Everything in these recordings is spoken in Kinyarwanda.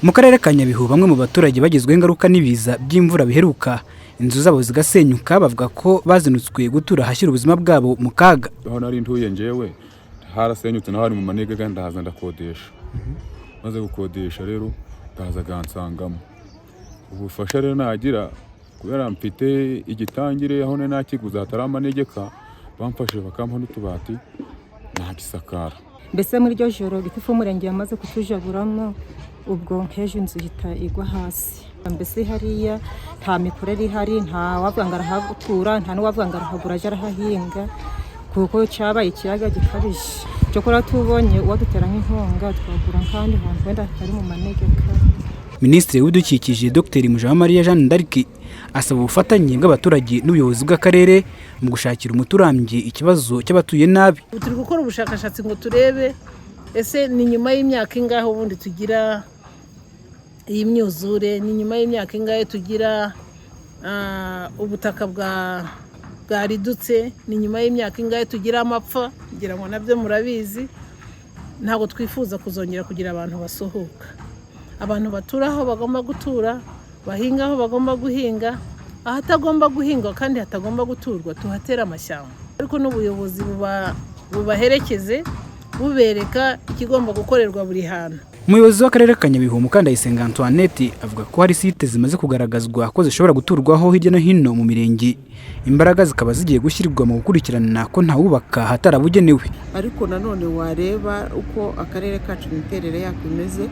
Mu karere ka Nyabihu bamwe mu baturage bagizweho ingaruka n'ibiza by'imvura biheruka, inzu zabo zigasenyuka, bavuga ko bazinutswe gutura hashyira ubuzima bwabo mu kaga. Aho nari ntuye njyewe harasenyutse naho ari mu manegeka, ndahaza ndakodesha. Maze gukodesha rero ndahaza gansangamo. Ubufasha rero nagira kubera mfite igitangire aho nakiguza hatari amanegeka, bamfashe bakampa n'utubati nagisakara. Mbese muri ryo joro gitifu umurenge yamaze kutujaburamo, ubwo nk'ejo inzu ihita igwa hasi. Mbese hariya nta mikorere ihari, nta wavuga ngo arahatura, nta n'uwavuga ngo arahagura aje arahahinga, kuko cyabaye ikiyaga gikabije. Cyokora tubonye uwadutera nk'inkunga twagura kandi hantu wenda hatari mu manegeka. Minisitiri w'Ibidukikije Dr Mujawamariya Jeanne d'Arc asaba ubufatanye bw'abaturage n'ubuyobozi bw'akarere mu gushakira umuturambye ikibazo cy'abatuye nabi. Turi gukora ubushakashatsi ngo turebe ese ni nyuma y'imyaka ingahe ubundi tugira iyi myuzure, ni nyuma y'imyaka ingahe tugira ubutaka bwaridutse, ni nyuma y'imyaka ingahe tugira amapfa, ngira ngo nabyo murabizi. Ntabwo twifuza kuzongera kugira abantu basohoka. Abantu batura aho bagomba gutura, bahinga aho bagomba guhinga, ahatagomba guhingwa kandi hatagomba guturwa tuhatera amashyamba. Ariko n'ubuyobozi bubaherekeze bubereka ikigomba gukorerwa buri hantu. Umuyobozi w'akarere ka Nyabihu Mukandayisenga Antoinette avuga ko hari site zimaze kugaragazwa ko zishobora guturwaho hirya no hino mu mirenge, imbaraga zikaba zigiye gushyirwa mu gukurikirana ko ntawubaka hatarabugenewe. Ariko nanone wareba uko akarere kacu imiterere yako imeze,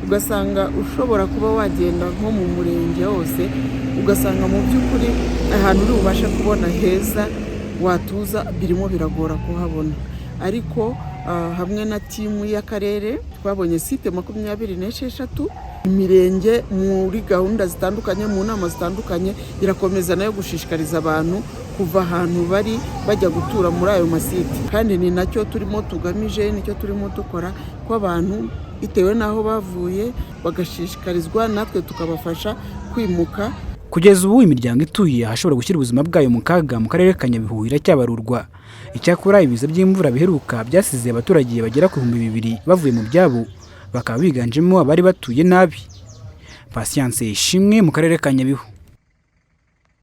ugasanga ushobora kuba wagenda nko mu murenge hose, ugasanga mu by'ukuri ahantu uri bubashe kubona heza watuza birimo biragora kuhabona. Ariko hamwe na timu y'akarere twabonye site 26 imirenge muri gahunda zitandukanye, mu nama zitandukanye, irakomeza nayo gushishikariza abantu kuva ahantu bari bajya gutura muri ayo masite. Kandi ni nacyo turimo tugamije, nicyo turimo dukora, ko abantu bitewe n'aho bavuye bagashishikarizwa, natwe tukabafasha kwimuka. Kugeza ubu imiryango ituye ahashobora gushyira ubuzima bwayo mu kaga mu karere ka Nyabihu iracyabarurwa. Icyakora ibiza by'imvura biheruka byasize abaturage bagera ku 2,000 bavuye mu byabo, bakaba biganjemo abari batuye nabi. Patience Ishimwe mu karere ka Nyabihu.